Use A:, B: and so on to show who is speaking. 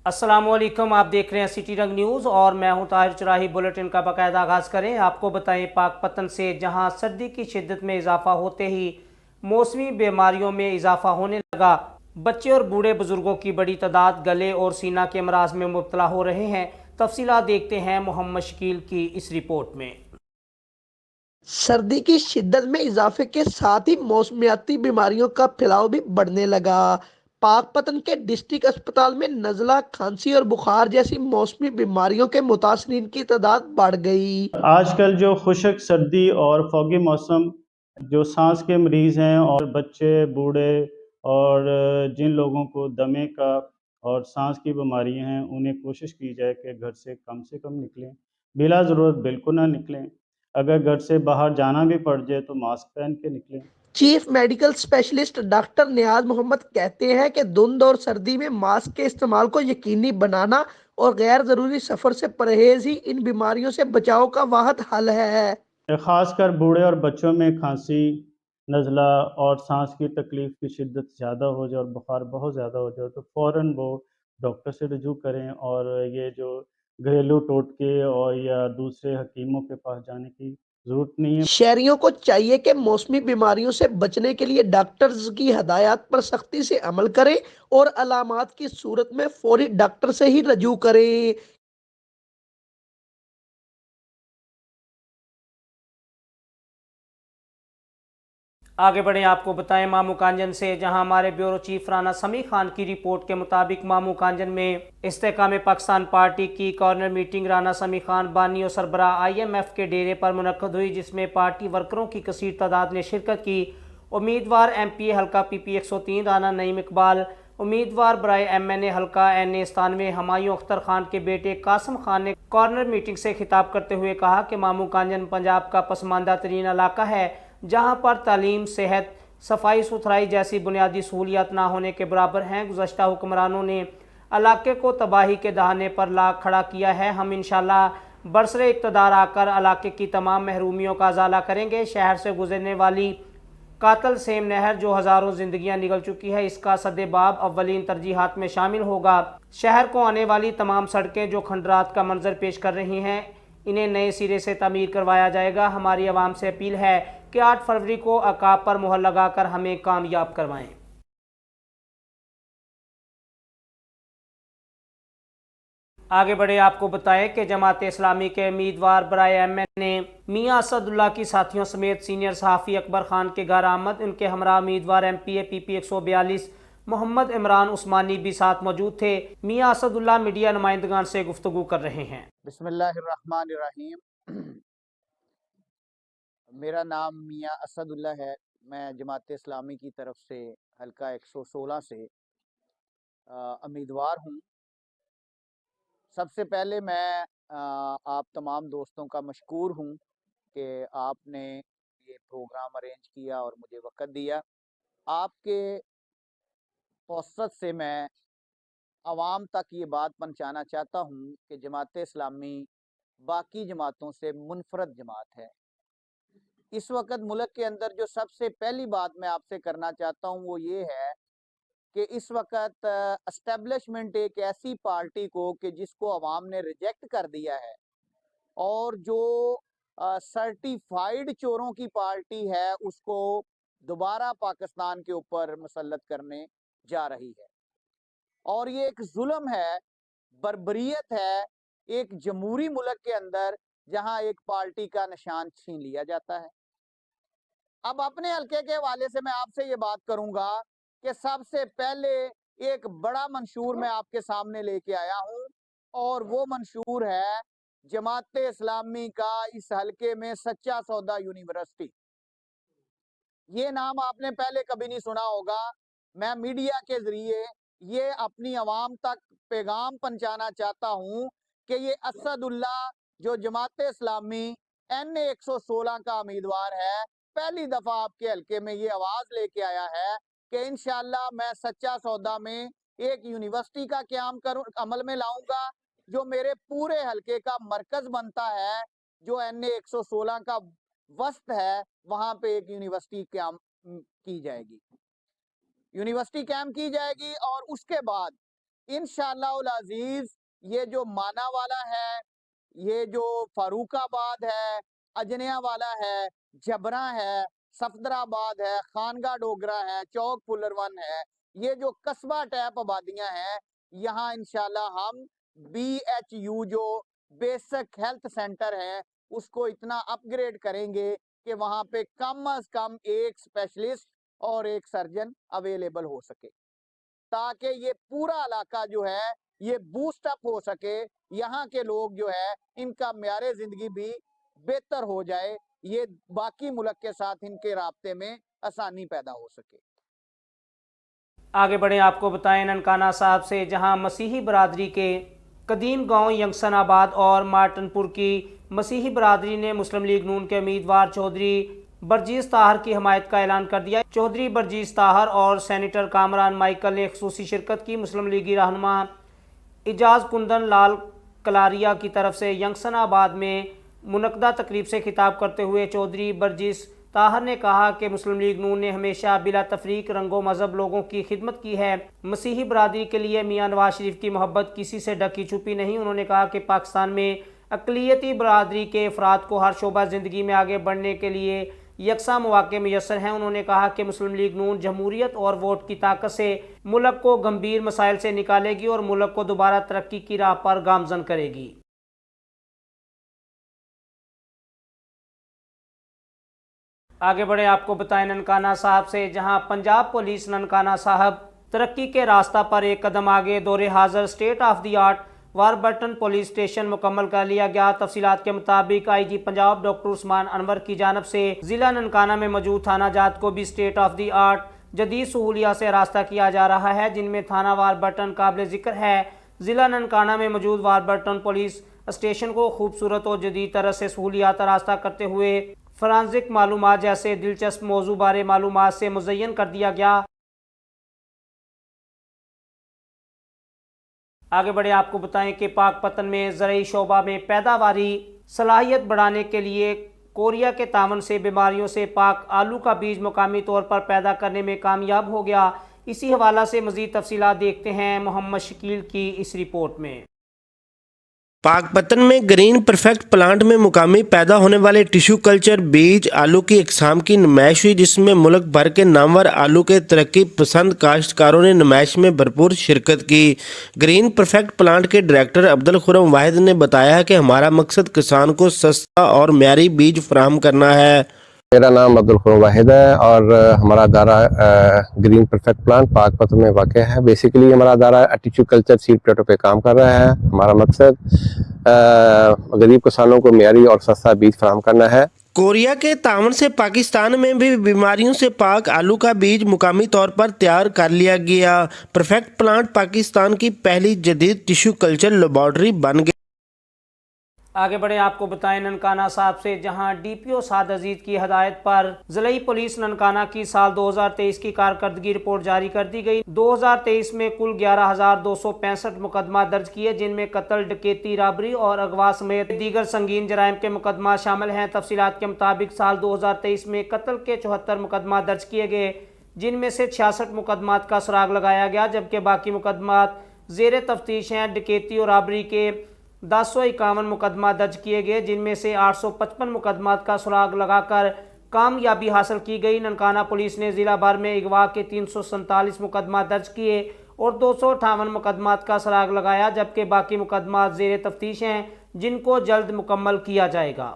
A: अस्सलामुअलैकुम, आप देख रहे हैं सिटी रंग न्यूज़ और मैं हूं ताहिर चुराही। बुलेटिन का बाकायदा आगाज़ करें। आपको बताएं, पाकपतन से जहां सर्दी की शिद्दत में इजाफा होते ही मौसमी बीमारियों में इजाफा होने लगा, बच्चे और बूढ़े बुजुर्गों की बड़ी तादाद गले और सीना के अमराज में मुब्तला हो रहे हैं। तफसीलात देखते हैं मोहम्मद शकील की इस रिपोर्ट में।
B: सर्दी की शिद्दत में इजाफे के साथ ही मौसमियाती बीमारियों का फैलाव भी बढ़ने लगा। पाकपतन के डिस्ट्रिक्ट अस्पताल में नज़ला, खांसी और बुखार जैसी मौसमी बीमारियों के मुतासरीन की तादाद बढ़ गई।
C: आजकल जो खुशक सर्दी और फॉगी मौसम, जो सांस के मरीज़ हैं और बच्चे, बूढ़े और जिन लोगों को दमे का और सांस की बीमारियां हैं, उन्हें कोशिश की जाए कि घर से कम निकलें, बिला ज़रूरत बिल्कुल ना निकलें। अगर घर से बाहर जाना भी पड़ जाए तो मास्क पहन के निकलें।
B: चीफ मेडिकल स्पेशलिस्ट डॉक्टर नियाज मोहम्मद कहते हैं कि धुंध और सर्दी में मास्क के इस्तेमाल को यकीनी बनाना और गैर जरूरी सफर से परहेज ही इन बीमारियों से बचाव का वाहद हल है।
C: ख़ासकर बूढ़े और बच्चों में खांसी, नज़ला और सांस की तकलीफ़ की शिद्दत ज़्यादा हो जाए और बुखार बहुत ज़्यादा हो जाए तो फ़ौरन वो डॉक्टर से रुजू करें, और ये जो घरेलू टोटके और या दूसरे हकीमों के पास जाने की ज़रूरत नहीं है।
B: शहरियों को चाहिए कि मौसमी बीमारियों से बचने के लिए डॉक्टर्स की हदायत पर सख्ती से अमल करें और अलामात की सूरत में फौरी डॉक्टर से ही रजू करें।
A: आगे बढ़ें, आपको बताएं मामू कांजन से, जहां हमारे ब्यूरो चीफ राना समी खान की रिपोर्ट के मुताबिक मामू कांजन में इस्तेकाम पाकिस्तान पार्टी की कॉर्नर मीटिंग राना समी खान बानी और सरबराह IMF के डेरे पर मुनक्कद हुई, जिसमें पार्टी वर्करों की कसीर तादाद ने शिरकत की। उम्मीदवार MPA हल्का PP 103 राना नईम इकबाल, उम्मीदवार बराए MNA हल्का NA 97 हमायूं अख्तर खान के बेटे कासिम खान ने कॉर्नर मीटिंग से खिताब करते हुए कहा कि मामू कांजन पंजाब का पसमानदा तरीन इलाका है, जहाँ पर तालीम, सेहत, सफाई सुथराई जैसी बुनियादी सहूलियात ना होने के बराबर हैं। गुज़श्ता हुक्मरानों ने इलाके को तबाही के दहाने पर ला खड़ा किया है। हम इंशाल्लाह बरसरे इक़्तिदार आकर इलाके की तमाम महरूमियों का अजाला करेंगे। शहर से गुजरने वाली कातल सेम नहर, जो हज़ारों जिंदगियां निगल चुकी है, इसका सद्देबाब अव्वलीन तरजीहात में शामिल होगा। शहर को आने वाली तमाम सड़कें जो खंडरात का मंजर पेश कर रही हैं, इन्हें नए सिरे से तमीर करवाया जाएगा। हमारी आवाम से अपील है कि 8 फरवरी को अकाब पर मुहर लगाकर हमें कामयाब करवाएं। आगे बढ़े, आपको बताएं कि जमात इस्लामी के उम्मीदवार बराए MNA मियाँ असदुल्ला की साथियों समेत सीनियर सहाफ़ी अकबर खान के घर आमद। उनके हमरा उम्मीदवार MPA PP 142 मोहम्मद इमरान उस्मानी भी साथ मौजूद थे। मियाँ असदुल्ला मीडिया नुमाइंदगान से गुफ्तगू कर रहे हैं।
D: बिस्मिल्लाहिर्रहमानिर्रहीम। मेरा नाम मियाँ असदुल्ला है। मैं जमात इस्लामी की तरफ से हल्का 116 से उम्मीदवार हूँ। सबसे पहले मैं आप तमाम दोस्तों का मशकूर हूँ कि आपने ये प्रोग्राम अरेंज किया और मुझे वक़्त दिया। आपके तवस्सुत से मैं आवाम तक ये बात पहुँचाना चाहता हूँ कि जमात इस्लामी बाकी जमातों से मुनफरद जमात है। इस वक्त मुल्क के अंदर जो सबसे पहली बात मैं आपसे करना चाहता हूँ वो ये है कि इस वक्त एस्टेब्लिशमेंट एक ऐसी पार्टी को कि जिसको अवाम ने रिजेक्ट कर दिया है और जो सर्टिफाइड चोरों की पार्टी है उसको दोबारा पाकिस्तान के ऊपर मुसल्लत करने जा रही है। और ये एक जुल्म है, बर्बरियत है, एक जमहूरी मुल्क के अंदर जहां एक पार्टी का निशान छीन लिया जाता है। अब अपने हल्के के हवाले से मैं आपसे ये बात करूंगा कि सबसे पहले एक बड़ा मंशूर मैं आपके सामने लेके आया हूं और वो मंशूर है जमात इस्लामी का इस हल्के में सच्चा सौदा यूनिवर्सिटी। ये नाम आपने पहले कभी नहीं सुना होगा। मैं मीडिया के जरिए ये अपनी आवाम तक पैगाम पहुंचाना चाहता हूं कि ये असदुल्ला जो जमात इस्लामी NA 116 का उम्मीदवार है, पहली दफा आपके हल्के में ये आवाज लेके आया है कि इंशाल्लाह मैं सच्चा सौदा में एक यूनिवर्सिटी का क्याम करूं, अमल में लाऊंगा, जो मेरे पूरे हल्के का मरकज बनता है। जो NA 116 का वस्त है वहां पे एक यूनिवर्सिटी कैंप की जाएगी, यूनिवर्सिटी कैंप की जाएगी। और उसके बाद इंशाअल्लाह अजीज ये जो मानावाला है, ये जो फारूकाबाद है, अजनिया वाला है, जबरा है, सफदराबाद है, खानगा डोगरा है, चौक पुलरवन है, ये जो कस्बा टैप आबादियां हैं, यहाँ इंशाल्लाह हम BHU जो बेसिक हेल्थ सेंटर है उसको इतना अपग्रेड करेंगे कि वहां पे कम अज कम एक स्पेशलिस्ट और एक सर्जन अवेलेबल हो सके, ताकि ये पूरा इलाका जो है ये बूस्ट अप हो सके, यहाँ के लोग जो है इनका म्यारे जिंदगी भी बेहतर हो जाए, ये बाकी मुल्क के साथ इनके राब्ते में आसानी पैदा हो सके।
A: आगे बढ़े आपको बताएं ननकाना साहब से, जहां मसीही बरादरी के कदीम गांव यंगसनाबाद और मार्टनपुर की मसीही बरादरी ने मुस्लिम लीग नून के उम्मीदवार चौधरी बरजीज ताहर की हमायत का ऐलान कर दिया। चौधरी बरजीज ताहर और सेनेटर कामरान माइकल ने खुसूसी शिरकत की। मुस्लिम लीगी रहनुमा इजाज कुंदन लाल कलारिया की तरफ से यंगसनाबाद में मुनक्दा तकरीब से खिताब करते हुए चौधरी बरजीज ताहर ने कहा कि मुस्लिम लीग नून ने हमेशा बिला तफरीक रंगो मजहब लोगों की खिदमत की है। मसीही बरादरी के लिए मियां नवाज शरीफ की मोहब्बत किसी से ढकी छुपी नहीं। उन्होंने कहा कि पाकिस्तान में अक़लियती बरादरी के अफराद को हर शोबा ज़िंदगी में आगे बढ़ने के लिए यकसा मौक़े मैसर हैं। उन्होंने कहा कि मुस्लिम लीग नून जमहूरियत और वोट की ताकत से मुल्क को गंभीर मसाइल से निकालेगी और मुल्क को दोबारा तरक्की की राह पर गामजन करेगी। आगे बढ़े आपको बताएं ननकाना साहब से, जहां पंजाब पुलिस ननकाना साहब तरक्की के रास्ता पर एक कदम आगे, दौरे हाजिर state of the art Warburton police station मुकम्मल कर लिया गया। तफसीलात के मुताबिक IG पंजाब डॉक्टर उस्मान अनवर की जानब से ज़िला ननकाना में मौजूद थाना जात को भी स्टेट ऑफ द आर्ट जदीद सहूलियात से रास्ता किया जा रहा है, जिनमें थाना वारबर्टन काबिल ज़िक्र है। ज़िला ननकाना में मौजूद वारबर्टन पुलिस स्टेशन को खूबसूरत और जदीद तरह से सहूलियात रास्ता करते हुए फॉरेंसिक मालूमात जैसे दिलचस्प मौजू बारे मालूमात से मुज़य्यन कर दिया गया। आगे बढ़े आपको बताएं कि पाकपतन में ज़रई शोबा में पैदावारी सलाहियत बढ़ाने के लिए कोरिया के तावन से बीमारियों से पाक आलू का बीज मुकामी तौर पर पैदा करने में कामयाब हो गया। इसी हवाला से मज़ीद तफसीलात देखते हैं मोहम्मद शकील की इस रिपोर्ट में।
E: पाकपतन में ग्रीन परफेक्ट प्लांट में मुकामी पैदा होने वाले टिश्यू कल्चर बीज आलू की इकसाम की नुमाइश हुई, जिसमें मुल्क भर के नामवर आलू के तरक्की पसंद काश्तकारों ने नुमाइश में भरपूर शिरकत की। ग्रीन परफेक्ट प्लांट के डायरेक्टर अब्दुल खुरम वाहिद ने बताया कि हमारा मकसद किसान को सस्ता और म्यारी बीज फराहम करना है।
F: मेरा नाम अब्दुल खुरम वाहिद है और हमारा अदारा ग्रीन परफेक्ट प्लांट पाकपतन में वाक़ है। बेसिकली हमारा अदारा टिश्यू कल्चर सीड प्लेटों पे काम कर रहा है। हमारा मकसद गरीब किसानों को म्यारी और सस्ता बीज फराहम करना है।
E: कोरिया के तावन से पाकिस्तान में भी बीमारियों से पाक आलू का बीज मुकामी तौर पर तैयार कर लिया गया। परफेक्ट प्लांट पाकिस्तान की पहली जदीद टिश्यू कल्चर लेबॉर्ट्री बन गई।
A: आगे बढ़े आपको बताएं ननकाना साहब से, जहां DPO साद अजीज की हदायत पर ज़िला पुलिस ननकाना की साल 2023 की कारकर्दगी रिपोर्ट जारी कर दी गई। 2023 में कुल 11,265 मुकदमा दर्ज किए, जिनमें कत्ल, डकैती, राबरी और अगवा समेत दीगर संगीन जराइम के मुकदमा शामिल हैं। तफसीलात के मुताबिक साल 2023 में कत्ल के 74 मुकदमा दर्ज किए गए, जिनमें से 66 मुकदमात का सुराग लगाया गया, जबकि बाकी मुकदमात ज़ेर तफ्तीश हैं। डकैती और राबरी के 1051 मुकदमा दर्ज किए गए, जिनमें से 855 मुकदमात का सुराग लगाकर कामयाबी हासिल की गई। ननकाना पुलिस ने ज़िला भर में अगवा के 347 मुकदमा दर्ज किए और 258 मुकदमात का सुराग लगाया, जबकि बाकी मुकदमात ज़ेर तफ्तीश हैं, जिनको जल्द मुकम्मल किया जाएगा।